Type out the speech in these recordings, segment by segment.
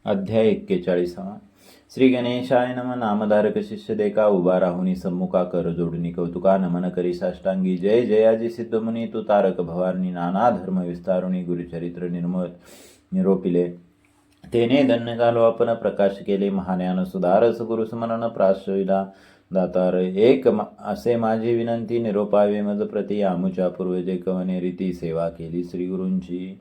अध्याय 41. श्री गणेशाय नम. नामधारक शिष्य देखा उभा राहुनी सम्मुखा कर जोडणी कौतुका नमन करी साष्टांगी. जय जयाजी सिद्धमुनी तू तारक भवानी. नाना धर्म विस्तारुनी गुरुचरित्र निर्मळ निरोपिले. तेने धन्य झालो आपण प्रकाश केले महाज्ञान सुधारस गुरुस्मरण प्राशविला दातार. एक असे माझी विनंती निरोपावे मज प्रति. आमुच्या पूर्वजे कवने रीती सेवा केली श्री गुरूंची.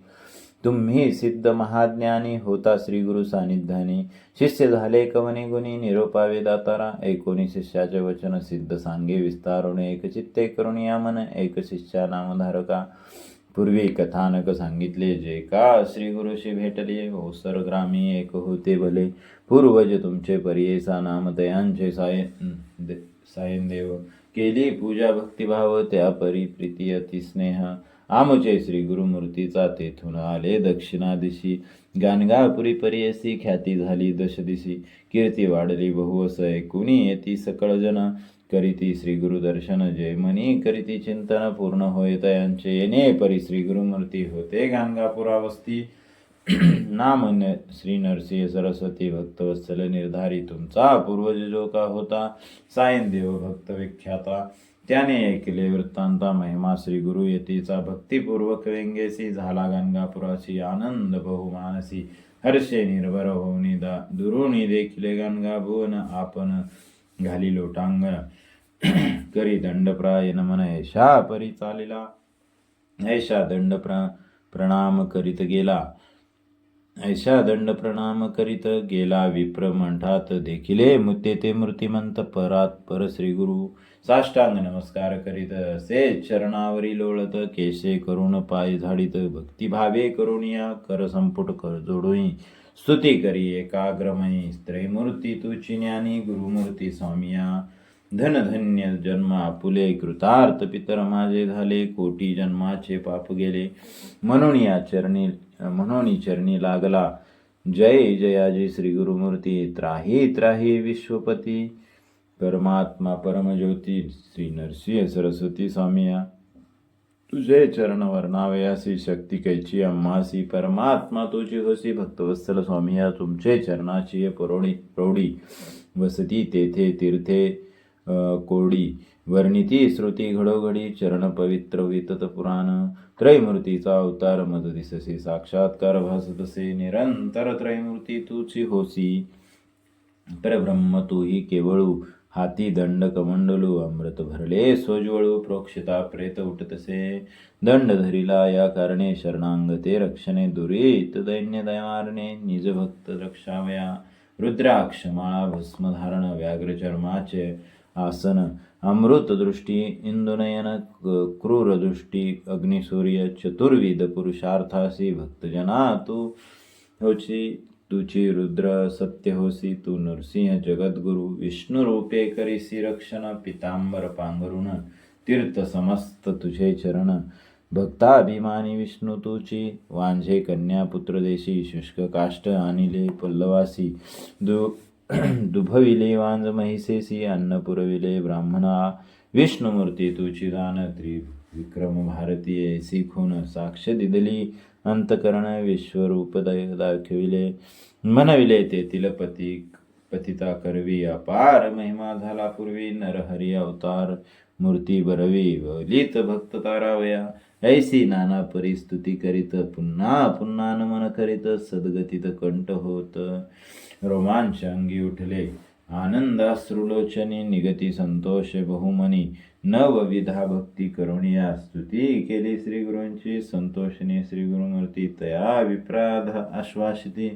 तुम्ही सिद्ध महाज्ञानी होता श्री गुरु सानिध्यानी. शिष्य झाले कवनी गुणी निरोपावे दातारा. ऐकोनी शिष्याचे वचन सिद्ध सांगे विस्तारून. एक चित्ते करून या मन एक शिष्या नामधारका. पूर्वी कथानक सांगितले जे का श्री गुरुशी भेटले. ओसर ग्रामी एक होते भले. पूर्वज तुमचे परियेसा नाम तयांचे सायन देव. केली पूजा भक्तिभाव त्या परी प्रीती अति स्नेह. आमुचे श्री गुरुमूर्तीचा तेथून आले दक्षिणा दिशी. गाणगापुरी परियसी ख्याती झाली दश दिशी. कीर्ती वाढली बहुवस ऐकुनी येती सकळ जन. करीती श्री गुरुदर्शन जय मनी करीती चिंतन. पूर्ण होय तयांचे येणे परी श्री गुरुमूर्ती होते गाणगापुरावस्ती. नाम श्री नरसिंह सरस्वती भक्तवत्सल निर्धारी. तुमचा पूर्वज जो का होता सायन देव भक्त विख्याता. त्याने ऐकले वृत्तांता महिमा श्री गुरु येतीचा. भक्तिपूर्वक व्यंगेसी झाला गाणगापुरासी. आनंद बहुमानसी हर्षे निर्भर होऊनी दुरुनी देखिले गाणगा भुवन. आपण घाली लोटांगण करी दंडप्राय नमन. ऐशा परी चालिला ऐशा दंड प्रणाम करीत गेला. ऐशा दंड प्रणाम करीत गेला. विप्र मंठात देखिले तेथे मूर्तिमंत परात पर श्री गुरु. साष्टांग नमस्कार करीत असे चरणावरी लोळत. केशे करून पाय झाडीत भक्तिभावे करून या. कर संपुट कर जोडुई स्तुती करी एकाग्रमयी. त्रैमूर्ती तुची ज्ञानी गुरुमूर्ती स्वामिया. धनधन्य जन्म आपुले कृतार्थ पितर माझे झाले. कोटी जन्माचे पाप गेले म्हणून चरणी लागला. जय जयाजी श्री गुरुमूर्ती. त्राही त्राही विश्वपती. परमात्मा परमज्योती श्री नरसिंह सरस्वती स्वामिया. तुझे चरण वर्णावयासी शक्ती कैची अम्हासी. परमात्मा तुझी होसी भक्तवत्सल स्वामिया. तुमचे चरणाची प्रौढी वसती तेथे तीर्थे कोडी. वर्णिती श्रुती घडोघडी. चरण पवित्र वितत पुराण. त्रैमूर्तीचा अवतार मज दिससी. साक्षात्कार भासतसे निरंतर. त्रैमूर्ती तुची होसी. परब्रह्म तूही केवळू. हाती दंड कमंडलू. अमृत भरले सोज्वळू. प्रोक्षिता प्रेत उठतसे. दंड धरिला या कारणे शरणांगते रक्षणे. दुरीत दैन्य दयामारणे निज भक्त रक्षावया. रुद्राक्ष माळा भस्मधारण. व्याघ्र चर्माचे आसन. अमृत दृष्टी इंदुनयन. क्रूर दृष्टी अग्निसूर्य. चतुर्विध पुरुषार्थासी भक्तजना तू होची. तुची रुद्र सत्य होसी. तू नरसिंह जगद्गुरु. विष्णू रूपे करीसी रक्षण. पितांबर पांघरुण तीर्थ समस्त तुझे चरण. भक्ताभिमानी विष्णू तुची. वांझे कन्या पुत्र देशी. शुष्क काष्ट आणिले पल्लवासी. दुभविले वांज महिषेसी. अन्न पुरविले ब्राह्मणा. विष्णुमूर्ती तुची दान. त्रिविक्रम भारती ऐसी खून. साक्ष दिदली अंतकरण. विश्वरूप दाखविले मनविले तेथील पतिता करवी. अपार महिमा झाला पूर्वी. नरहरी अवतार मूर्ती बरवी. वलित भक्त तारावया. ऐसी नाना परिस्तुती करीत. पुन्हा पुन्हा नमन करीत. सद्गतीत कंठ होत. रोमांच अंगी उठले. आनंदाश्रुलोचनी. निगती संतोष बहुमनी. नवविधा भक्ती करुणिया. स्तुती केली श्री गुरूंची. संतोषणी श्री गुरुमूर्ती. तया विप्राध आश्वासिती.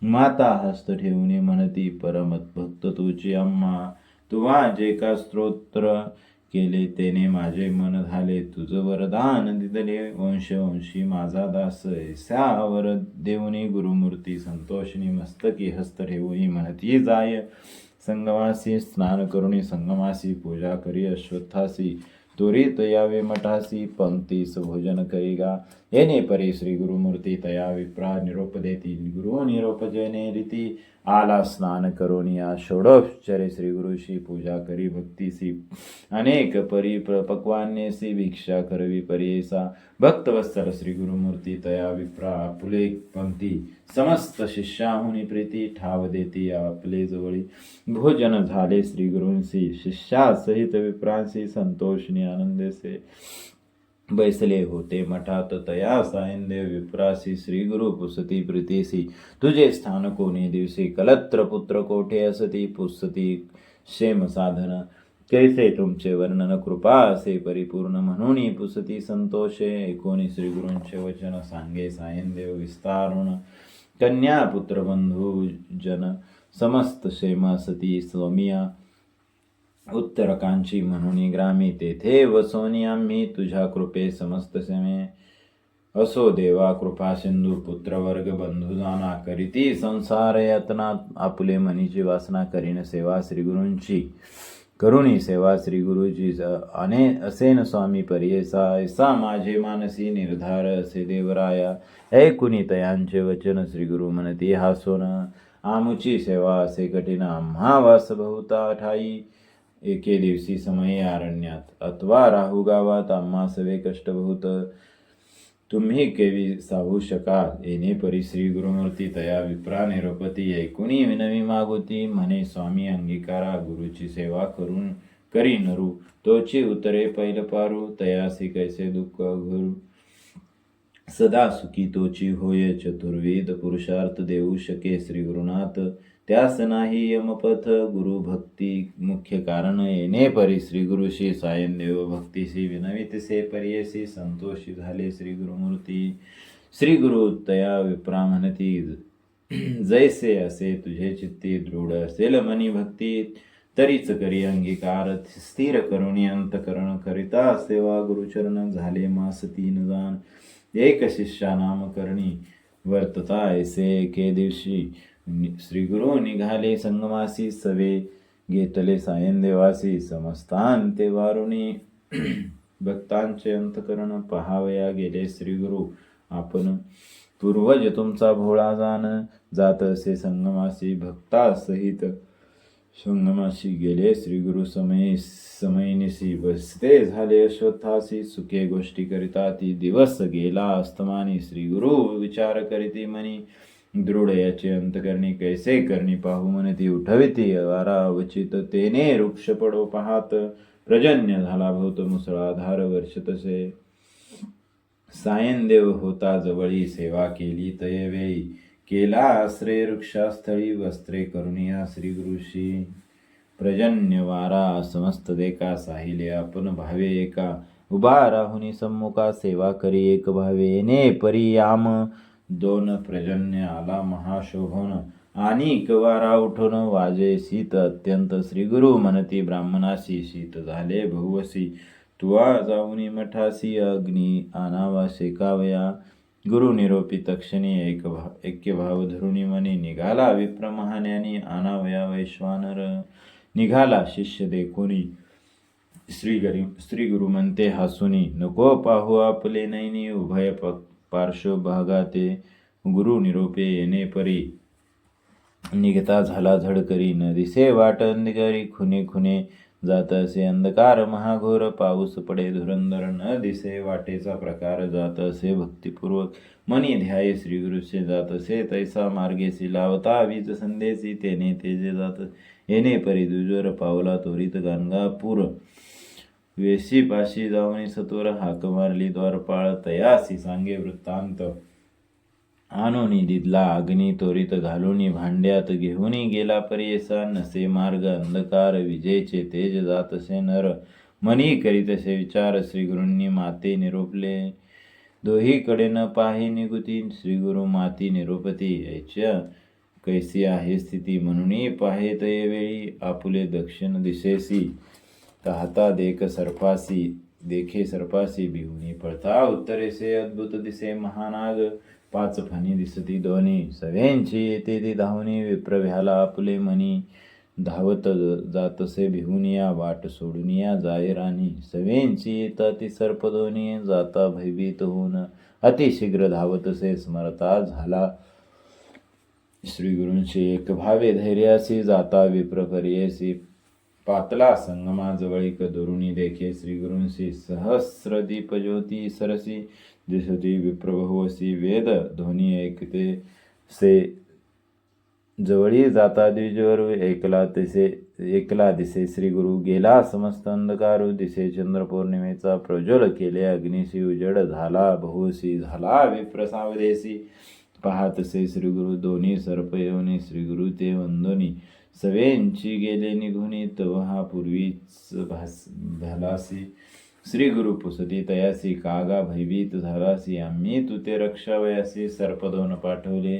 माता हस्त ठेवून म्हणती. परमत भक्त तुची अम्मा. तुवा जे का स्तोत्र केले तेने माझे मन झाले. तुझ वरदान दिदले वंशी माझा दास. ऐसा वर देऊनी गुरुमूर्ती. संतोषणी मस्तकी हस्त ठेवून म्हणती जाय संगमासी. स्नान करुणी संगमासी. पूजा करी अश्वत्थासी. त्वरित यावे मठासी. पंक्तीस भोजन करीगा. येणे परी श्री गुरुमूर्ती. तया विप्रा निरोप देती. गुरु निरोप जयने रीती. आला स्नान करून या षोडोपचारे श्रीगुरुशी पूजा करी भक्तीसी अनेक परी पक्वान्यसी भिक्षा करवी परेसा भक्तवत्सल श्री गुरुमूर्ती तया विप्रा आपुले पंक्ती समस्त शिष्याहुनी प्रीती ठाव देती आपले जवळी भोजन झाले श्री गुरूंसी शिष्यासहित विप्रांसी संतोषनी आनंदेसे बैसले होते मठात तया सायंदेव विप्रासी श्री गुरु पुसती प्रीतीसी तुझे स्थान कोणी दिवशी कलत्र पुत्र कोठे असती पुसती क्षेम साधन कैसे तुमचे वर्णन कृपा असे परिपूर्ण म्हणून पुसती संतोषे ऐकोनी श्री गुरूंचे वचन सांगे सायंदेव विस्तारुण कन्या पुत्र बंधू जन समस्त क्षेम असती स्वामिया उत्तरकांची म्हणून ग्रामी तेथे वसोनी आम्ही तुझ्या कृपे समस्त सेमे असो देवा कृपा सिंधू पुत्रवर्ग बंधू जाना करीती संसार यातना आपुले मनीची वासना करीन सेवा श्रीगुरूंची करुणी सेवा श्रीगुरुजी असेन स्वामी पर्येसा ऐसा माझे मानसी निर्धार असे देवराया ऐकुनी तयांचे वचन श्रीगुरु म्हणती हासोन आमुची सेवा असे कठीण आम्हा वास बहुता ठाई एके दिवशी समये अरण्यात अथवा राहू गावात आम्हा सवे कष्ट बहुत तुम्ही केवी साहू शकाल येणे परी श्री गुरुमूर्ती तया विप्रा निरोपती ऐकुनी विनवी मागुती म्हणे स्वामी अंगीकारा गुरुची सेवा करून करी नरू तोची उतरे पैल पारू तयासी कैसे दुःख गुरु सदा सुखी तोची होय चतुर्वेद पुरुषार्थ देऊ शके श्री गुरुनाथ त्यास नाही यमपथ गुरु भक्ती मुख्य कारण येणे परी श्री गुरुशी सायनदेव भक्तीशी विनवितसे पर्यसी संतोषी झाले श्री गुरुमूर्ती श्री गुरु तया विप्रा म्हणती जैसे असे तुझे चित्ती दृढ असेल मनी भक्ती तरीच करी अंगीकार स्थिर करुणी अंतकरण करिता सेवा गुरुचरण झाले मास 3 जाण एक शिष्या नाम करणी वर्तता ऐसे एके दिवशी श्री गुरु निघाले संगमासी सवे घेतले सायनदेवासी समस्तांते वारुणी भक्तांचे अंतकरण पहावया गेले श्री गुरु आपण पूर्वज तुमचा भोळा जाण जात असे संगमासी भक्ता सहित संगमाशी गेले श्री गुरु समयनिसी बसते झाले अश्वत्थासी सुखे गोष्टी करिता ती दिवस गेला अस्तमानी श्री गुरु विचार करीती मनी दृढ याचे अंतकरणी कैसे करणी पाहू म्हणती उठविती वारा अवचित तेने वृक्ष पडो पाहात प्रजन्य झाला भोवत मुसळाधार वर्ष तसे सायनदेव होता जवळी सेवा केली तयवेळी केला आश्रय वृक्षास्थळी वस्त्रे करुणिया श्री गुरुशी प्रजन्य वारा समस्त देका साहिले आपण भावे एका उभा राहुनी सम्मुखा सेवा करी एक भावे येणे परियाम 2 प्रजन्य आला महाशोभन आणि वारा उठून वाजे शीत अत्यंत श्रीगुरु म्हणती ब्राह्मणाशी शीत झाले बहुवसी तुवा जाऊनी मठासी अग्नी आनावा शेकावया गुरु निरोपी तक्षणी ऐक्य भाव धरुणी मनी निघाला विप्र महान्यानी आनावया वैश्वानर निघाला शिष्य देखोनी श्री गुरु म्हणते हासुनी नको पाहू आपले नैनी उभय पार्श्व भागाते गुरु निरोपे येणे परी निघता झाला झडकरी न दिसे वाट अंधकारी खुने खुने जात असे अंधकार महाघोर पाऊस पडे धुरंधर न दिसे वाटेचा प्रकार जात असे भक्तिपूर्वक मनी ध्याये श्री गुरुचे जात असे तैसा मार्गेसी लावता वीज संदेशी तेने तेजे जात येणे परी दुजोर पावला त्वरित गाणगापूर वेशी पाशी जाऊनी सत्वर हाक मारली द्वारपाळ तयासी सांगे वृत्तांत आणोनी दिदला अग्नी त्वरित घालूनी भांड्यात घेऊनी गेला पर्येसा नसे मार्ग अंधकार विजेचे तेज जातसे नर मनी करीतसे विचार श्रीगुरूंनी माते निरोपले दोहीकडे न पाही निगुती श्रीगुरु माती निरोपती याच्या कैसी आहे स्थिती म्हणून पाहे तयवेळी आपुले दक्षिण दिशेसी ताहता देखे सर्पासी भिवनी पळता उत्तरेसे अद्भुत दिसे महानाग 5 फणी दिसती दोन्ही सव्यांची येते ती धावणी विप्रभ्याला आपुले मनी धावत जातसे भिवनिया वाट सोडूनिया जाय राणी सव्यांची येता ती सर्प दोन्ही जाता भयभीत होऊन अतिशीघ्र धावतसे स्मरता झाला श्री गुरूंशी एक भावे धैर्यासी जाता विप्र पर्येसी पातला संगमा जवळीक दुरुनी देखे श्री गुरूंशी सहस्र दीप ज्योती सरसी दिसती विप्रभवसी वेद ध्वनी ऐकते से जवळी जाता द्विजवर एकला दिसे श्री गुरु गेला समस्त अंधकारू दिसे चंद्र पौर्णिमेचा प्रज्वल केले अग्निशी उजड झाला बहुसी झाला विप्र सावदेसी पाहतसे श्री गुरु दोन्ही सर्प येऊनी श्री गुरु ते वंदोनी सवेंची गेले निघुनी तव हा पूर्वीच भालासी श्री गुरु पुसती तयासी कागा भयभीत झालासी आम्ही तू ते रक्षावयासी सर्प दोन पाठवले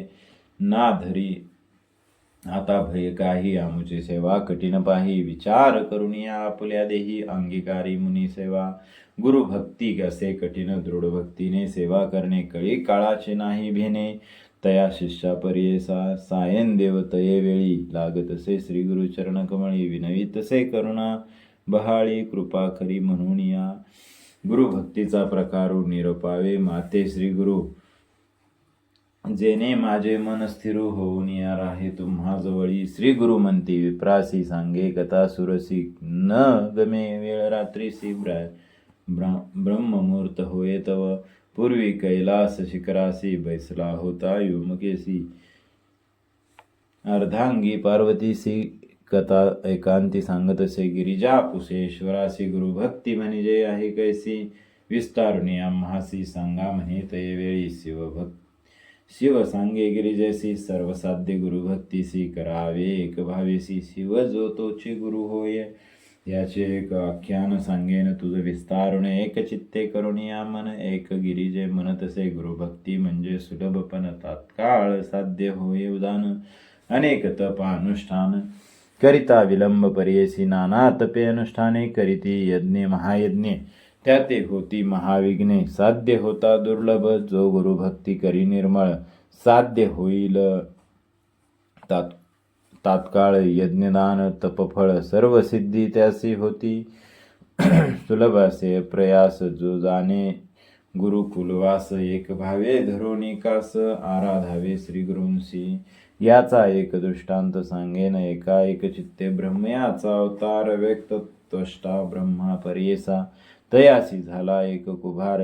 ना धरी आता भय काही आमुची सेवा कठीण पाही विचार करुनिया आपल्या देही अंगीकारी मुनी सेवा गुरु भक्ती असे कठीण दृढ भक्तीने सेवा करणे कळी काळाचे नाही भेने तया शिष्या पर्येसा सायन देव तये वेळी लागतसे श्री गुरु चरण कमळी विनवितसे करुणा बहाळी कृपा खरी म्हणून या गुरु भक्तीचा प्रकारू निरपावे माते श्री गुरु जेने माझे मन स्थिर होऊन या राहे तुम्हा जवळी श्री गुरु म्हणती विप्रासी सांगे कथा सुरसी न गमे वेळ रात्रीसी ब्रह्ममुहूर्त होय तव पूर्वी कैलास शिखरासी बैसला होता युमकेसी अर्धांगी पार्वतीसी कथा एकांती सांगतसे गिरिजा पुसेश्वरासी गुरु भक्ती म्हणजे आहे कैसी विस्तारुणी आम्हासी सांगा म्हणे तये वेळी शिव सांगे गिरिजैसी सर्वसाध्य गुरुभक्तीसी करावे एक भावेसी शिव जो तोची गुरु होय याचे एक आख्यान सांगेन तुझ विस्तारुण एक चित्ते करुणिया मन एक गिरिजे म्हणतसे गुरुभक्ती म्हणजे सुलभपण तात्काळ साध्य होय उदान अनेक तप अनुष्ठान करिता विलंब पर्येसी नाना तपे अनुष्ठाने करीती यज्ञ महायज्ञे त्याते होती महाविघ्ने साध्य होता दुर्लभ जो गुरुभक्ती करी निर्मळ साध्य होईल तात्काळ यज्ञदान तपफळ सर्व सिद्धी त्यासी होती सुलभ असे प्रयास जो जाणे गुरुकुलवास एक भावे धरोनिकास आराधावे श्री गुरूंसी याचा एक दृष्टांत सांगेन एका एक चित्ते ब्रह्मयाचा अवतार व्यक्त त्वष्टा ब्रह्मा पर्येसा तयासी झाला एक कुभार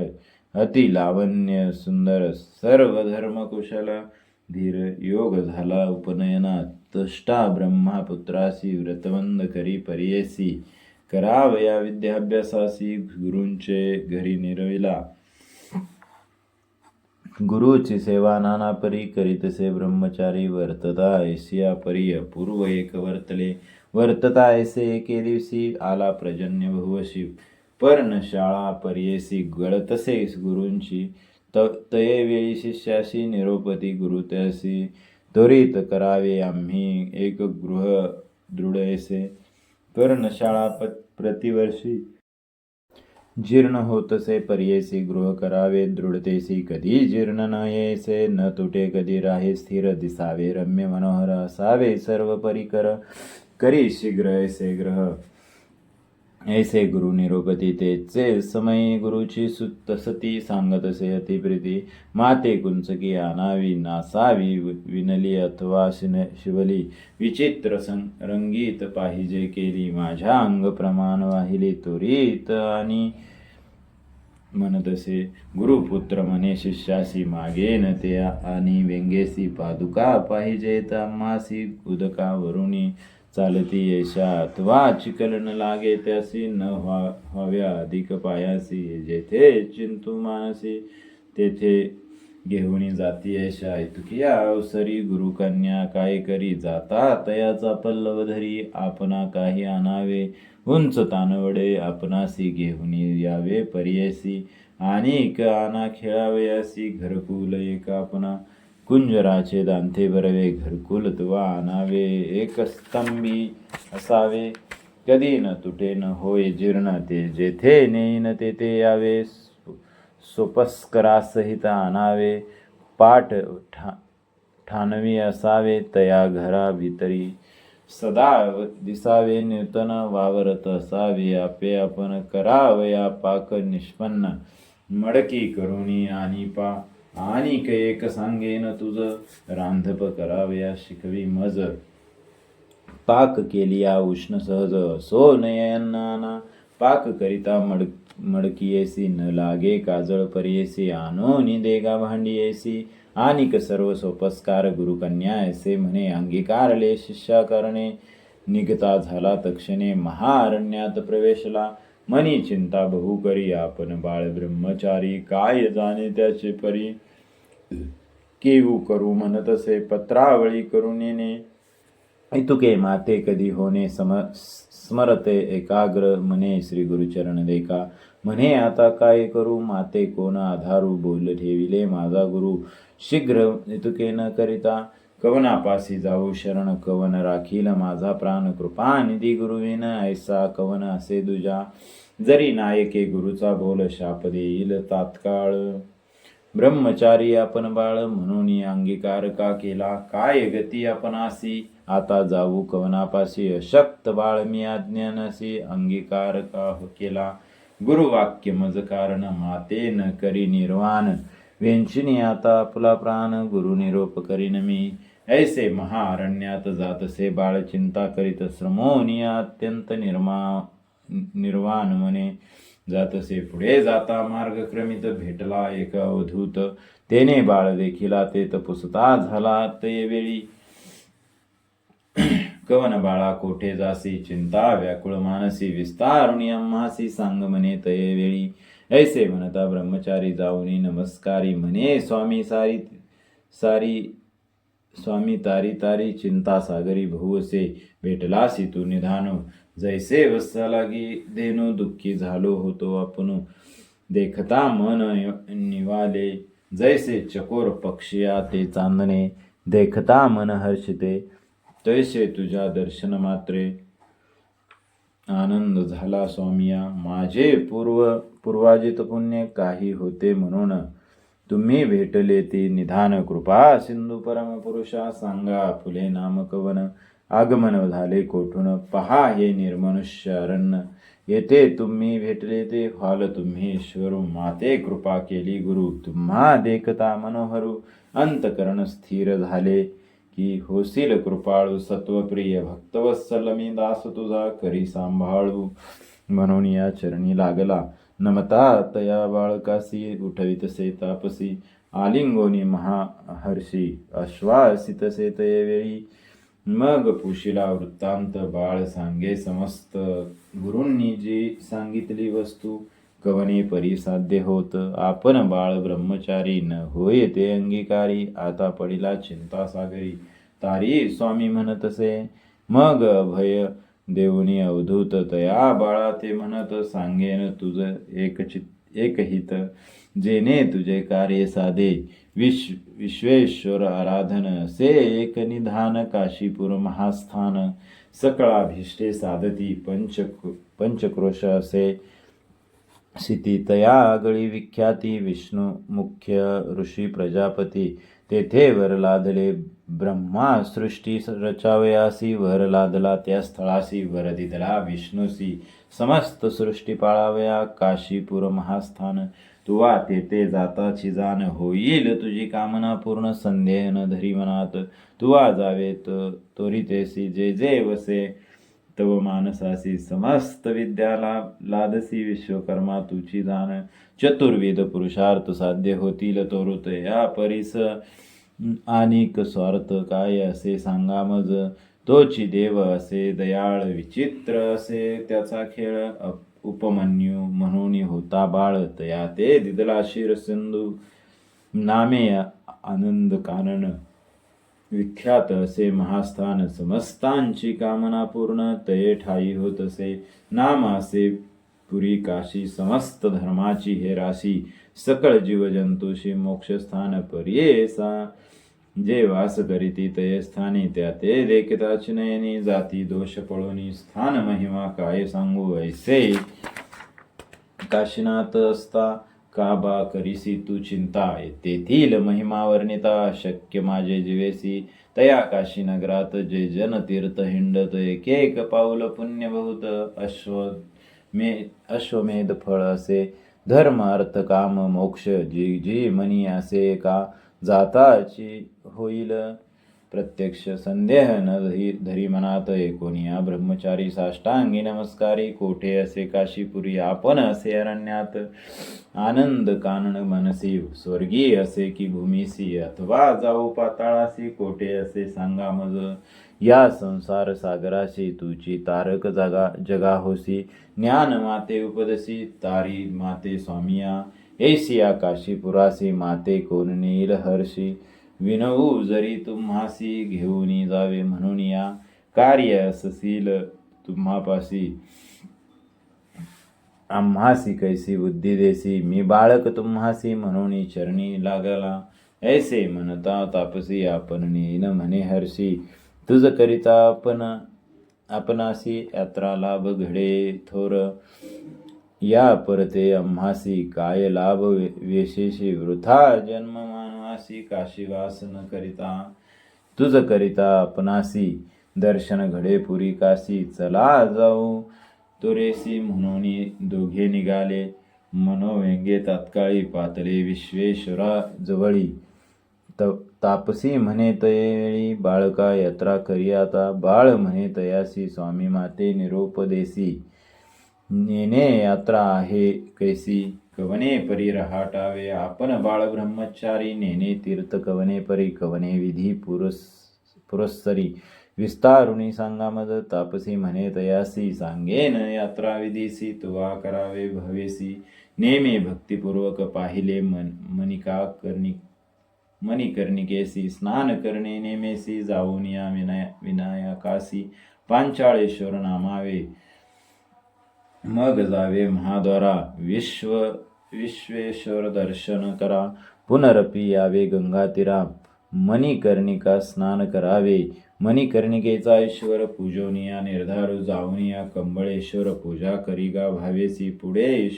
अति लावण्य सुंदर सर्व धर्म कुशल धीर योग झाला उपनयनात त्वष्टा ब्रह्मा पुत्रासी व्रतवंद करी पर्येसी करावया विद्याभ्यासासी गुरूंचे घरी निरविला गुरुची सेवा नाना परी करीतसे ब्रह्मचारी वर्तता ऐसिया परी अपूर्व एक वर्तले वर्तता ऐसे एके दिवशी आला प्रजन्य बहुवशी पर्णशाळा पर्येसी गळतसे गुरूंची तये वेळी शिष्याशी निरोपती गुरु त्यासी त्वरित करावे आम्ही एक गृह दृढयसे पर्णशाळा प्रतिवर्षी जीर्ण होतसे पर्येसी गृह करावे दृढतेसी कधी जीर्ण न येसे न तुटे कधी राहे स्थिर दिसावे रम्य मनोहर असावे सर्व परिकर करी शीघ्र ऐसे ग्रह ऐसे गुरु निरोपती तेचे समयी गुरुची सती सांगतसे अतिप्रीती माते कुंचकी आणावी नासावी विनली अथवा शिवली विचित्र रंगीत पाहिजे केली माझ्या अंग प्रमाण वाहिली त्वरित आणि म्हणतसे गुरुपुत्र म्हणे शिष्यासी मागेन ते आणि व्यंगेसी पादुका पाहिजे तमासी उदकावरुणी चालती यशा अथवा चिकल न लागे त्यासी न व्हाव्या अधिक पायासी जेथे चिंतू मानसी तेथे घेऊनी जाती यशा इतकिया अवसरी गुरुकन्या काय करी जाता तयाचा पल्लव धरी आपणा काही आणावे उंच तानवडे आपणासी घेऊनी यावे पर्येसी आणि आना खेळावयासी घरकुल एक आपणा कुंजराचे दांते भरवे घरकुल तुवा आणावे एक स्तंभी असावे कधी न तुटे न होय जीर्ण ते जेथे नेईन तेथे यावे सोपस्करासहित आणावे पाठ ठाणवी असावे तया घरा भितरी सदा दिसावे नूतन वावरत असावे आपे आपण करावया पाक निष्पन्न मडकी करुणी आणि आणिक एक सांगेन तुझ, रांधप करावया शिकवी मज. पाक केलिया उष्ण सहज, सो नयनाना पाक करिता मडकियेसी. न लागे काजळ परियेसी, आणोनी देगा भांडियेसी. आणिक सर्व सोपस्कार गुरुकन्या ऐसे म्हणे, अंगीकारले शिष्या करणे. निघता झाला तक्षणे महारण्यात प्रवेशला. मनी चिंता बहु करी, आपण बाळ ब्रह्मचारी. काय जाणे त्याचे परी, केऊ करू म्हणतसे पत्रावळी करून येणे. इतुके माते कधी होणे, स्मरते एकाग्र मने. श्री गुरुचरण देखा म्हणे, आता काय करू माते कोण आधारू. बोल ठेविले माझा गुरु, शीघ्र इतुके न करिता. कवनापासी जाऊ शरण, कवन राखील माझा प्राण. कृपा निधी गुरुविन ऐसा कवन असे दुजा. जरी नायके गुरुचा बोल, शाप देईल तात्काळ. ब्रह्मचारी आपण बाळ, म्हणून अंगीकार का केला. काय गती आपणासी, आता जाऊ कवनापासी. अशक्त बाळ मी अज्ञानासी, अंगीकार का केला. गुरुवाक्य मज कारण, माते न करी निर्वाण. वेंचिनी आता आपला प्राण, गुरु निरोप करीन मी. ऐसे महारण्यात जातसे बाळ, चिंता करीत श्रमोनिया अत्यंत निर्वाण मने. जातसे पुढे जाता मार्ग क्रमित, भेटला एक अवधूत. तेने बाळ देखिला ते पुसता झाला ते वेळी. कवन बाळा कोठे जासी, चिंता व्याकुळ मानसी. विस्तारुणी आम्हासी सांग म्हणे तये वेळी. ऐसे म्हणता ब्रह्मचारी जाऊनी नमस्कारी. म्हणे स्वामी स्वामी तारी तारी, चिंता सागरी बहुसे. भेटलासी तू निधानो, जैसे वत्सा लागी देनो. दुःखी झालो होतो आपण, देखता मन निवाले. जैसे चकोर पक्षिया ते चांदणे, देखता मन हर्षिते. तैसे तुझ्या दर्शन मात्रे, आनंद झाला स्वामिया. माझे पूर्वाजित पुण्य काही होते म्हणून, तुम्ही भेटले ती निधान. कृपा सिंधू परमपुरुषा, सांगा फुले नाम कवन. आगमन झाले कोठून, पहा हे निर्मनुष्य अरण्य. येथे तुम्ही भेटले ते व्हाल तुम्ही ईश्वरू. माते कृपा केली गुरु, तुम्हा देखता मनोहरू. अंतकरण स्थिर झाले की होसील कृपाळू. सत्वप्रिय भक्तवत्सल मी दास तुझा, करी सांभाळू. म्हणून या चरणी लागला नमता तया बाळकासी. उठवितसे तापसी, आलिंगोनी महाहर्षी. आश्वासितसे तये वेळी, मग पुशिला वृत्तांत. बाळ सांगे समस्त, गुरूंनी जी सांगितली वस्तू. कवने परी साध्य होत, आपण बाळ ब्रह्मचारी. न होय ते अंगीकारी, आता पडिला चिंता सागरी. तारी स्वामी म्हणतसे, मग भय देऊनी अवधूत. तया बाळा ते म्हणत, सांगेन तुझ एक हित. जेने तुझे कार्य साधे, विश्वेश्वर आराधन. असे एक निधान, काशीपूर महास्थान. सकळाभीष्टे साधती, पंचक्रोश असे सिती. तया आगळी विख्याती, विष्णू मुख्य ऋषी प्रजापती. तेथे वर लादले ब्रह्मा सृष्टी रचावयासी. वर लादला त्या स्थळासी, वर दिदला विष्णूसी. समस्त सृष्टी पाळावया, काशीपूर महास्थान. तुवा तेथे जाताची जाण, होईल तुझी कामना पूर्ण. संदेह न धरी मनात, तुवा जावे त्वरितेसी. जे जे वसे तव मानसासी, समस्त विद्याला लादसी. विश्वकर्मा तुझी जाण, चतुर्वेद पुरुषार्थ साध्य होतील तोरुत. या परीस आणिक स्वार्थ काय असे सांगा मज. तोची देव असे दयाळ, विचित्र असे त्याचा खेळ. उपमन्यू म्हणून होता बाळ, तया ते दिदला शिर सिंधू. नामे आनंद कानन, विख्यात असे महास्थान. समस्तांची कामना पूर्ण, तये ठाई होत असे. नाम असे पुरी काशी, समस्त धर्माची हे राशी. सकळ जीवजंतूशी मोक्षस्थान, पर्येसा जे वास करीती तये स्थानी. त्या ते देखताच नयनी, जाती दोष पळोनी. स्थान महिमा काय सांगू, ऐसे काशीनाथ असता. काबा करीसी तू चिंता, तेथील महिमा वर्णिता. शक्य माझे जीवेसी, तया काशी नगरात. जे जन तीर्थ हिंडत, एक एक पाऊल पुण्य बहुत. अश्वमेध फळ असे धर्म अर्थ काम मोक्ष जी जी मनी असे का जाताची होईल प्रत्यक्ष संदेह न धरी मनात एकोनिया ब्रह्मचारी साष्टांगी नमस्कारी कोठे असे काशीपुरी आपण असे अरण्यात आनंद कानन मनसी स्वर्गीय असे की भूमीसी अथवा जाऊ पाताळासी कोठे असे सांगा मज या संसार सागराशी तुची तारक जगा होसी ज्ञान माते उपदसी तारी माते स्वामिया ऐसी काशीपुरासी माते कोण नेईल हर्षी विनवू जरी तुम्हासी घेऊन जावे म्हणून या कार्य असशील तुम्हापासी आम्हासी कैसी बुद्धी देसी मी बाळक तुम्हासी म्हणून चरणी लागला ऐसे म्हणता तापसी आपण नेन म्हणे हर्षी तुझ करिता आपणासी यात्रा लाभ घडे थोर या परते आम्हासी काय लाभ वेशेशी वृथा जन्म मानवासी काशीवास न करिता तुझ करिता आपणासी दर्शन घडे पुरी काशी चला जाऊ तुरेसी म्हणून दोघे निघाले मनोव्यंगे तात्काळी पातळे विश्वेश्वरा जवळी तापसी म्हणे तयेळी बाळका यात्रा करी आता बाळ म्हणे तयासी स्वामी माते निरोप देसी नेने यात्रा आहे कैसी कवने परी रहाटावे आपण बाळ ब्रह्मचारी नेने तीर्थ कवने परी कवने विधी पुरस्सरी विस्तारुणी सांगा मज तापसी म्हणे तयासी सांगेन यात्रा विधीसी तुवा करावे भवेसी नेमे भक्तिपूर्वक पाहिले मणिकर्णिकेसी स्नान करणे नेमेसी जाऊन या विनायकासी पांचाळेश्वर नामावे मग जावे महाद्वारा विश्वेश्वर दर्शन करा पुनरपी यावे गंगातीरा मणिकर्णिका स्नान करावे मणिकर्णिकेचा ईश्वर पूजोनिया निर्धारू जाऊनिया कंबळेश्वर पूजा करीगा भावेसी पुढे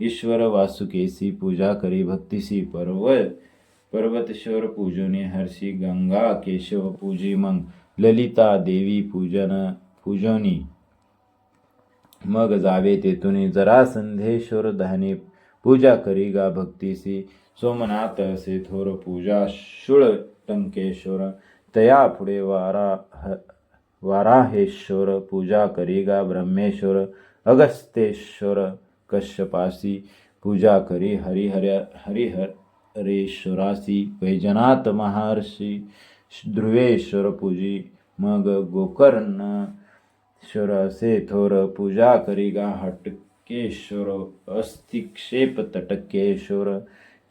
ईश्वर वासुकेसी पूजा करी भक्तिसी पर्वतेश्वर पूजोनी हर्षी गंगा केशव पूजी मग ललिता देवी पूजोनी मग जावे तेथुनी जरासंधेश्वर धाने पूजा करीगा भक्तिसी सोमनाथ असे थोर पूजा शूळ टंकेश्वर तया पुढे वाराहेश्वर पूजा करीगा ब्रह्मेश्वर अगस्तेश्वर कश्यपासी पूजा करी हरिहरेश्वरासी वैजनाथ महर्षी ध्रुवेश्वर पूजी मग गोकर्णेश्वर असे थोर पूजा करीगा हटकेश्वर अस्तिक्षेप तटकेश्वर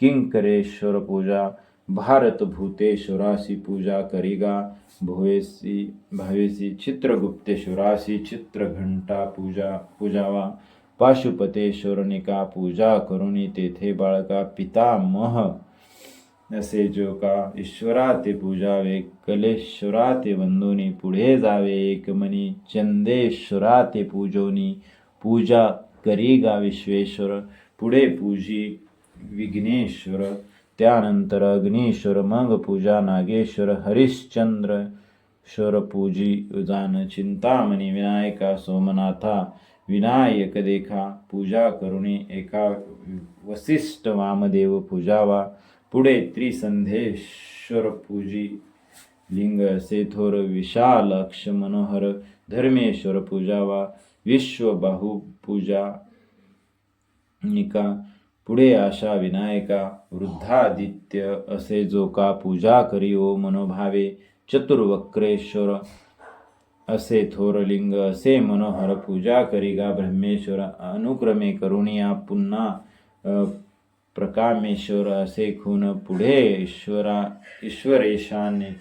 किंकरेश्वर पूजा भारत भूतेश्वरासी पूजा करीगा भावेसी चित्रगुप्तेश्वरासी चित्रघंटा पूजावा पाशुपतेश्वरनिका पूजा करुणी तेथे बाळका पितामह असे जो का ईश्वरा ते पूजावे कलेश्वरा ते वंदोनी पुढे जावे एकमनी चंदेश्वरा ते पूजोनी पूजा करीगा विश्वेश्वर पुढे पूजी विघ्नेश्वर त्यानंतर अग्नीश्वर मग पूजा नागेश्वर हरिश्चंद्रेश्वर पूजी उजान चिंतामणी विनायका सोमनाथा विनायक देखा पूजा करुणी एका वसिष्ठ वामदेव पूजावा पुढे त्रिसंधेश्वर पूजी लिंग असे थोर विशाल अक्ष मनोहर धर्मेश्वर पूजावा विश्वबाहू पूजा निका पुढे आशा विनायका वृद्धादित्य असे जो का पूजा करी ओ मनोभावे चतुर्वक्रेश्वर असे थोर लिंग असे मनोहर पूजा करीगा ब्रह्मेश्वर अनुक्रमे करुणिया पुन्हा प्रकामेश्वर असे खून पुढे ईश्वरेशाने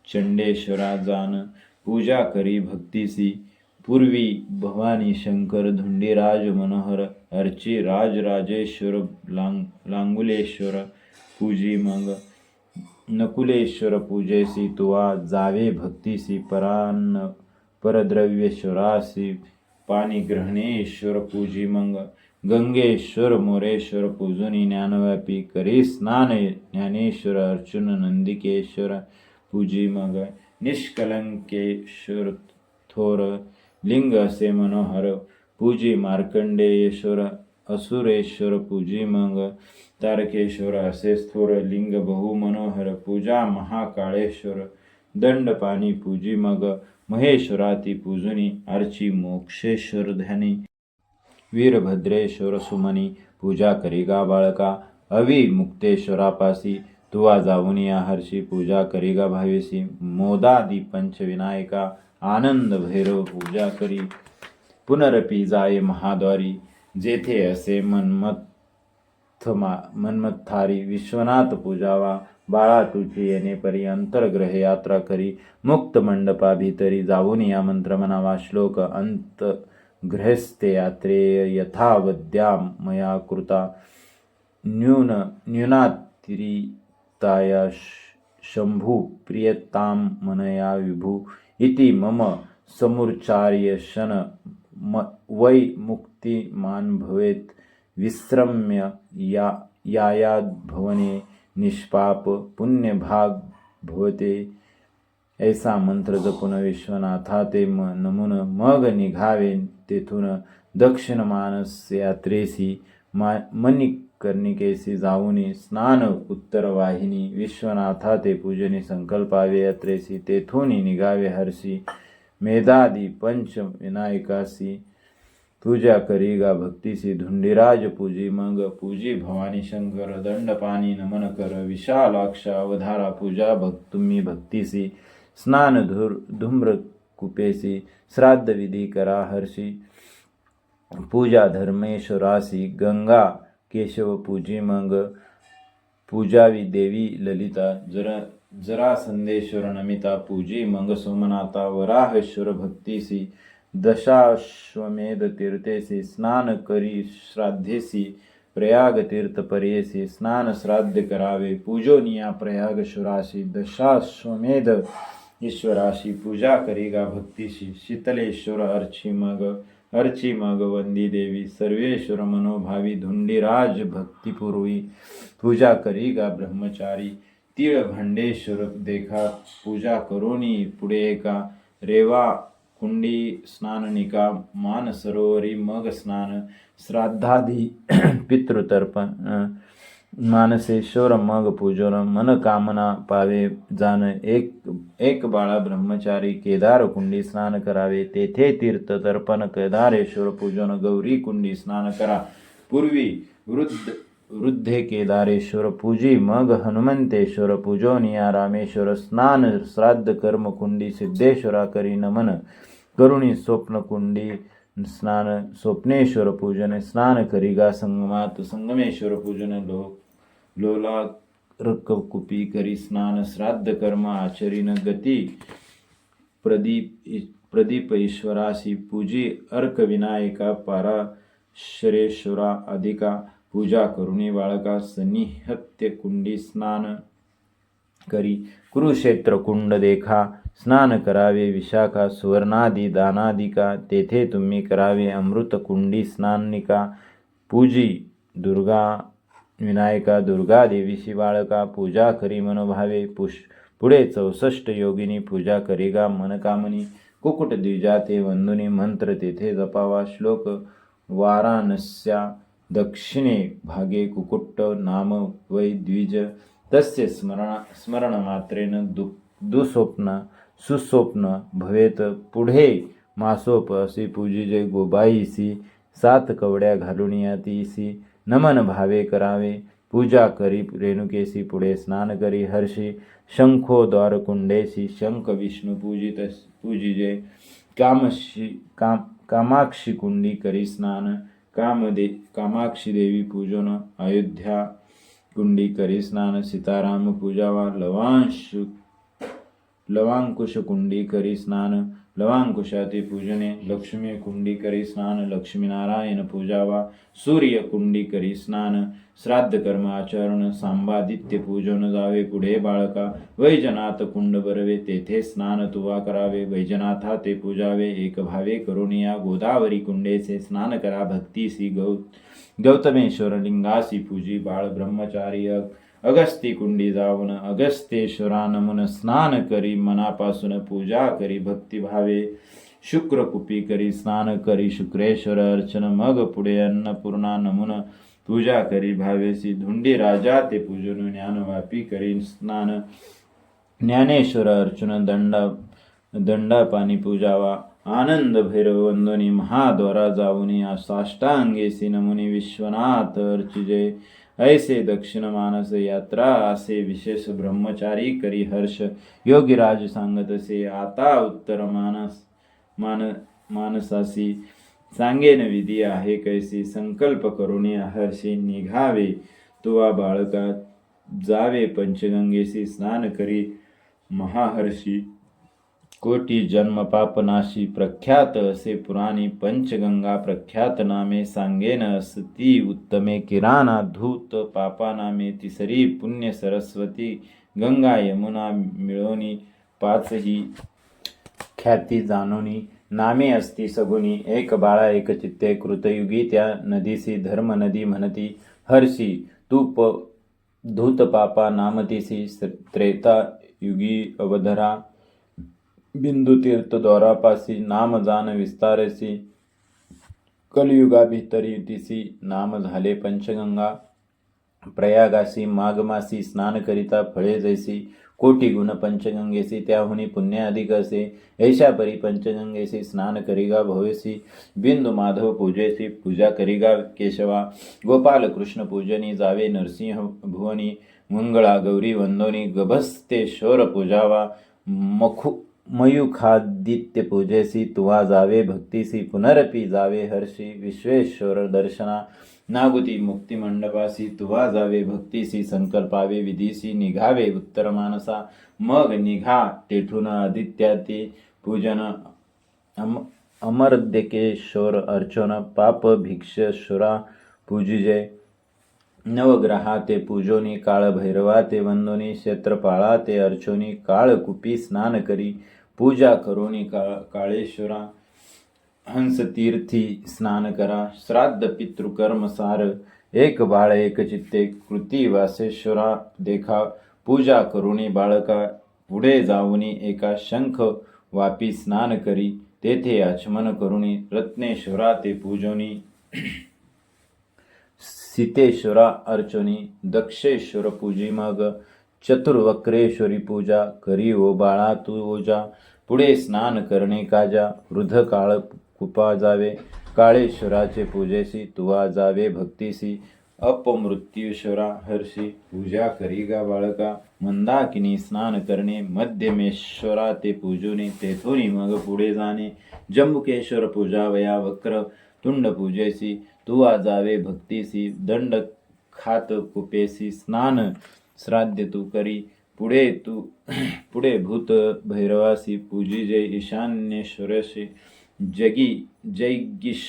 चंडेश्वरा जान पूजा करी भक्तिसी पूर्वी भवानी शंकर धुंडीराज मनोहर अर्ची राजराजेश्वर लांगुलेश्वर पूजी मग नकुलेश्वर पूजेसी तुवा जावे भक्तिसी परद्रव्येश्वरासी पाणिग्रहणेश्वर पूजी मग गंगेश्वर मोरेश्वर पूजनी ज्ञानव्यापी करी स्नान ज्ञानेश्वर अर्जुन नंदिकेश्वर पूजी मग निष्कलंकेश्वर थोर लिंग असे मनोहर पूजी मार्कंडेयेश्वर असुरेश्वर पूजी मग तारकेश्वर असे स्थोर लिंग बहु मनोहर पूजा महाकाळेश्वर दंडपाणी पूजी मग महेश्वराती पूजनी अर्ची मोक्षेश्वर ध्यानी वीरभद्रेश्वर सुमनी पूजा करिगा बाळका अविमुक्तेश्वरापासी तुवा जाऊनिया हर्षी पूजा करिगा भावेसी मोदादी पंचविनायका आनंद भैरव पूजा करी पुनरपी जाये महाद्वारी जेथे असे मन्मथारी विश्वनाथ पूजावा बाळा तुझी येणे परी अंतर्ग्रह यात्रा करी मुक्त मंडपा भीतरी जाऊन या मंत्र म्हणावा श्लोक अंत गृहस्थे यात्रेय यथावद्या मया कृता न्यूनातिरिताया शंभू प्रियताम मनया विभू इति मम समुच्चार्य शन वै मुक्तिमान भवेत विश्रम्य यायाद भवने निष्पाप पुण्यभाग भवते ऐसा मंत्र जपून विश्वनाथा ते नमून मग निघावे तेथून दक्षिण मानस यात्रेसी मणिकर्णिकेसी जाऊनी स्नान उत्तर वाहिनी विश्वनाथा ते पूजनी संकल्पावे यात्रेसी तेथून निघावे हर्षी मेधादी पंच विनायकासी पूजा करीगा भक्तीसी धुंडीराज पूजी मग पूजी भवानी शंकर दंडपाणी नमन कर विशालाक्ष अवधारा पूजा तुम्ही भक्तीसी स्नान धूम्र कुपेसी श्राद्ध विधी करा हर्षी पूजा धर्मेश्वरासी गंगा केशव पूजी मग पूजावी देवी ललिता जरा संदेश्वर नमिता पूजी मग सोमनाथा वराहेश्वर भक्तीसी दशाश्वमेध तीर्थेसी स्नान करी श्राद्धेसी प्रयाग तीर्थ पर्येसी स्नान श्राद्ध करावे पूजोनिया प्रयागश्वराशी दशाश्वमेध ईश्वराशी पूजा करीगा भक्तीशी शीतलेश्वर अर्ची मग वंदी देवी सर्वेश्वर मनोभावी धुंडीराज भक्तिपूर्वी पूजा करीगा ब्रह्मचारी तीळ भांडेश्वर देखा पूजा करोनी पुढे एका रेवा कुंडी स्नाननिका मान सरोवरी मग स्नान श्राद्धादी पितृतर्पण मानसेश्वर मग पूजन मनकामना पावे जाण एक बाळा ब्रह्मचारी केदार कुंडी स्नान करावे तेथे तीर्थ तर्पण केदारेश्वर पूजन गौरी कुंडी स्नान करा पूर्वी वृद्धे केदारेश्वर पूजी मग हनुमंतेश्वर पूजोनिया रामेश्वर स्नान श्राद्ध कर्म कुंडी सिद्धेश्वरा करी नमन करुणी स्वप्न कुंडी स्नान स्वप्नेश्वर पूजन स्नान करिगा संगमात संगमेश्वर पूजन लोला कुपी करी स्नान श्राद्ध कर्म आचरीन गती प्रदीप ईश्वरासी पूजी अर्क विनायका पाराशरेश्वरा अधिका पूजा करुणी बाळका सनिहत्य कुंडी स्नान करी कुरुक्षेत्र कुंड देखा स्नान करावे विशाखा सुवर्णादी दानादिका तेथे तुम्ही करावे अमृत कुंडी स्नानिका पूजी दुर्गा विनायका दुर्गा देवीशी बाळका पूजा करी मनोभावे पुढे 64 योगिनी पूजा करीगा मनकामनी कुकुट द्विजा ते वंदुनी मंत्र तेथे जपावा श्लोक वाराणस्या दक्षिणे भागे कुकुट्ट नाम वै द्विज तस्य स्मरणमात्रेन दुःस्वप्न सुस्वप्न भवेत पुढे मासोप असे पूजिजे गोबाईसी 7 कवड्या घालून यातीसी नमन भावे करावे पूजा करी रेणुकेसी पुढे स्नान करी हर्षी शंखोद्वार कुंडेसी शंख विष्णू पूजिजे कामाक्षी कुंडी करी स्नान कामाक्षी देवी पूजन अयोध्या कुंडी करी स्नान सीताराम पूजावा लवांकुश कुंडी करी स्नान लवांकुशाती पूजने लक्ष्मी कुंडी करी स्नान लक्ष्मीनारायण पूजावा सूर्य कुंडी करी स्नान श्राद्ध कर्म आचरण सांबादित्य पूजन जावे पुढे बाळका वैजनाथ कुंड बरवे तेथे स्नान तुवा करावे वैजनाथा ते पूजावे एक भावे करुणिया गोदावरी कुंडेचे स्नान करा भक्तीसी गौतमेश्वर लिंगासी पूजी बाळ ब्रह्मचारी अगस्ती कुंडी जाऊन अगस्तेश्वरा नमन स्नान करी मनापासून पूजा करी भक्तिभावे शुक्रकुपी करी स्नान करी शुक्रेश्वर अर्चन मग पुढे अन्नपूर्णा नमुन पूजा करी भावेसी धुंडी राजा ते पूजन ज्ञानवापी करी स्नान ज्ञानेश्वर अर्चन दंडा पाणी पूजावा आनंद भैरव वंदनी महाद्वारा जाऊनी साष्टांगेसी नमुनी विश्वनाथ अर्चिजय ऐसे दक्षिण मानस यात्रा असे विशेष ब्रह्मचारी करी हर्ष योगीराज सांगतसे आता उत्तर मानसासी सांगेन विधी आहे कैसी संकल्प करुणी हर्षी निघावे तुवा बाळका जावे पंचगंगेसी स्नान करी महाहर्षी कोटी जन्म पापनाशी प्रख्यात असे पुराणी पंचगंगा प्रख्यात नामे सांगेन असती उत्तमे किराणा धूत पापा नामे तिसरी पुण्य सरस्वती गंगा यमुना मिळवणी पाचही ख्याती जाणोनी नामे असती सगुणी एक बाळा एक चित्ते कृतयुगी त्या नदीसी धर्म नदी म्हणती हर्षी तूप धूत पापा नामतीसी त्रेता युगी अवधरा बिंदू तीर्थ द्वारापासी नाम जान विस्तारसी कलियुगा भितरी तिसी नाम झाले पंचगंगा प्रयागासी माघमासी स्नान करिता फळे जैसी कोटी गुण पंचगंगेसी त्याहुनी पुण्य अधिक असे ऐशा परी पंचगंगेसी स्नान करिगा भवेसी बिंदू माधव पूजेसी पूजा करिगा केशवा गोपाल कृष्ण पूजनी जावे नरसिंह भुवनी मंगळा गौरी वंदोनी गभस्ते शोर पूजावा मयुखादित्य पूजेसी तुवा जावे भक्तीसी पुनरपी जावे हर्षी विश्वेश्वर दर्शना नागुती मुक्ती मंडपासी तुवा जावे भक्तीसी संकल्पावे विधीसी निघावे उत्तर मानसा मग निघा तेथून आदित्याती पूजन अमर्देकेश्वर अर्चन पाप भिक्षुरा पूजिजय नवग्रहा ते पूजोनी काळ भैरवा ते वंदोनी क्षेत्रपाळा ते अर्चोनी काळ कुपी स्नान करी पूजा करोनी काळेश्वरा हंसतीर्थी स्नान करा श्राद्ध पितृकर्म सार एक बाळ एक चित्ते कृती वासेश्वरा देखा पूजा करुणी बाळका पुढे जाऊनी एका शंख वापी स्नान करी तेथे आचमन करुणी रत्नेश्वरा ते पूजोनी सीतेश्वरा अर्चनी दक्षेश्वर पूजी मग चतुर्वक्रेश्वरी पूजा करी ओ बाळा तू ओजा पुढे स्नान करणे काजा वृद्ध काळ कुपा जावे काळेश्वराचे पूजेसी तुवा जावे भक्तीसी अपमृत्युश्वरा हर्षी पूजा करी गा बाळका मंदाकिनी स्नान करणे मध्यमेश्वरा ते पूजुनी तेथोनी मग पुढे जाणे जंबुकेश्वर पूजा वया वक्र तुंड पूजेसी तुवा जावे भक्तीसी दंड खात कुपेसी स्नान श्राद्ध तू करी पुढे भूत भैरवासी पूजी जय ईशान्येश्वरसी जैगिश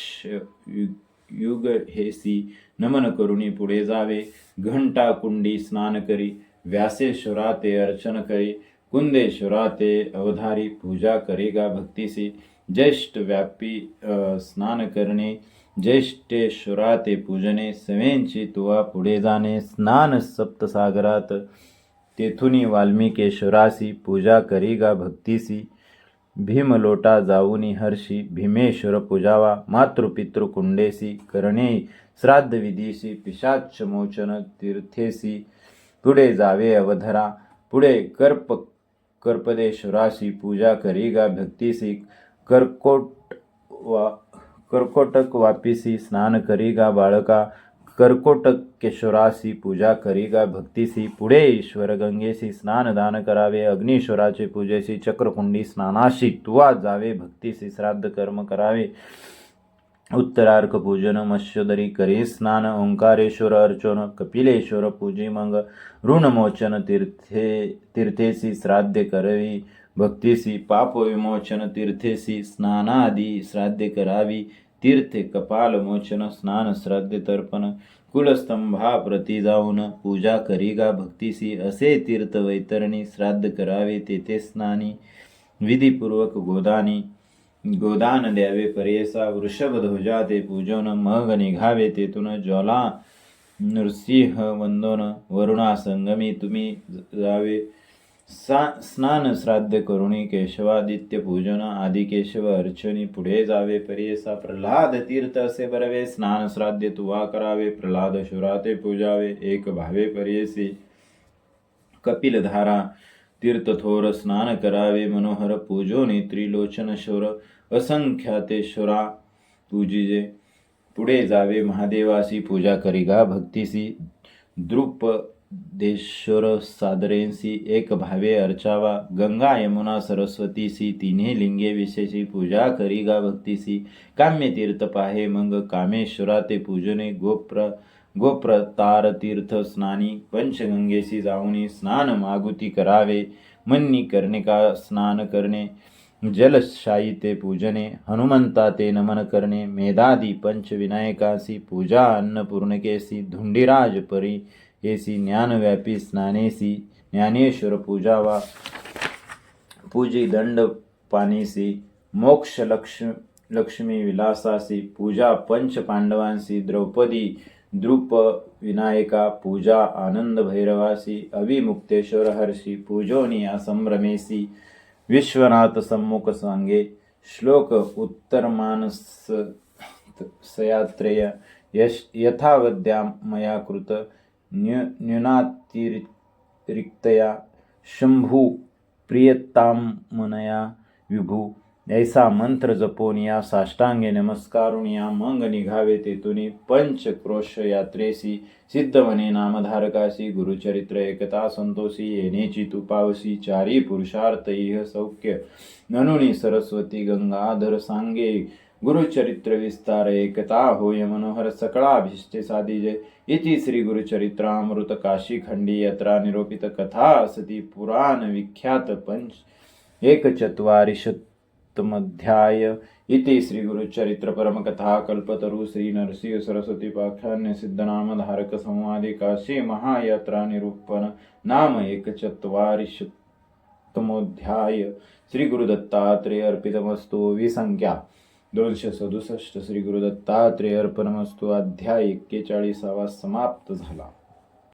युग हेसी नमन करुणी पुढे जावे घंटा कुंडी स्नान करी व्यासेश्वरा ते अर्चन करी कुंदेश्वरा ते अवधारी पूजा करेगा भक्तीसी ज्येष्ठ व्यापी स्नान करणे ज्येष्ठेश्वरा ते पूजने सवेंची तुवा पुढे जाणे स्नान सप्तसागरात तेथुनी वाल्मिकेश्वरासी पूजा करीगा भक्तीसी भीमलोटा जाऊनी हर्षी भीमेश्वर पूजावा मातृपितृ कुंडेसी करणे श्राद्ध विधीसी पिशाच मोचन तीर्थेसी पुढे जावे अवधरा पुढे कर्पदेश्वराशी पूजा करीगा भक्तीसी कर्कोटक वापिसी स्नान करीगा बाळका कर्कोटकेश्वरासी पूजा करीगा भक्तीसी पुढे ईश्वर गंगेसी स्नान दान करावे अग्निश्वराचे पूजेसी चक्रकुंडी स्नानाशी तुवा जावे भक्तीसी श्राद्ध कर्म करावे उत्तरार्क पूजन मत्स्योदरी करी स्नान ओंकारेश्वर अर्चन कपिलेश्वर पूजी मग ऋणमोचन तीर्थेसी श्राद्धे करवी भक्तीसी पाप विमोचन तीर्थेसी स्नानादी श्राद्धे करावी तीर्थे कपाल मोचन स्नान श्राद्धे तर्पण कुलस्तंभा प्रती जाऊन पूजा करीगा भक्तीसी असे तीर्थ वैतरणी श्राद्ध करावे तेथे स्नानी विधीपूर्वक गोदान द्यावे परेसा वृषभध्वजा ते पूजन मग निघावे तेथून ज्वाला नृसिंह वंदन वरुणा संगमी तुम्ही जावे स्नान श्राद्ध करुणी केशवादित्य पूजन आदि केशव अर्चनी पुढे जावे परियसा प्रल्हाद तीर्थ असे बरवे स्नान श्राद्ध तुवा करावे प्रल्हाद शुराते पूजावे एक भावे परियसी कपिलधारा तीर्थ थोर स्नान करावे मनोहर पूजोनी त्रिलोचन शोर असंख्यातेश्वरा पूजिजे पुढे जावे महादेवासी पूजा करिगा भक्तीसी द्रुपदेश्वर सादरेंसी एक भावे अर्चावा गंगा यमुना सरस्वतीसी तिन्ही लिंगे विशेषी पूजा करिगा भक्तीसी काम्य तीर्थ पाहे मंग कामेश्वरा ते पूजने गोप्रतार तीर्थ स्नानी पंचगंगेसी जाऊनी स्नान मागुती करावे मन्नी कर्णिका स्नान करणे जलशाई ते पूजने हनुमंता ते नमन करणे मेधादी पंचविनायकासी पूजा अन्नपूर्णकेसी धुंडीराज परी येसी ज्ञानव्यापी स्नानेसी ज्ञानेश्वर पूजावा पूजी दंड पानीसी मोक्ष लक्ष्मी विलासासी पूजा पंच पांडवांसी द्रौपदी द्रुप विनायका पूजा आनंद भैरवासी अविमुक्तेश्वर हर्षी पूजोनिया संभ्रमेसी विश्वनाथ सम्मुख सांगे श्लोक उत्तरमानस सयात्रेय यथावद्या मया कृत न्यूनातिरिक्तया शंभू प्रियतामनया विभू ऐसा मंत्र जपोन या साष्टांगे नमस्कारून या मंग निघावे तेथुनी पंचक्रोश यात्रेसी सिद्धमने नामधारकासी गुरुचरित्र एकता संतोषी येनेची तुपावसी चारी पुरुषार्थ इह सौख्य ननुनी सरस्वती गंगाधर सांगे गुरुचरित्र विस्तार एकता होय मनोहर सकळाभीष्टे साधिजे इति श्री गुरुचरित्रामृत काशी खंडी यात्रा निरूपित कथा असती पुराण विख्यात पंच एकचत्वारिशत्तमध्याय इति श्री गुरुचरित्र परमकथा कल्पतरु श्री नरसिंह सरस्वती पाख्यान्य सिद्धनामधारक संवादे काशी महायात्रा निरूपण नाम एकचत्वारिशत्तमोध्याय श्री गुरुदत्तात्रेय अर्पितमस्तु विसंख्या 267 श्री गुरुदत्तात्रेय अर्पणमस्तु अध्याय 41 समाप्त झाला.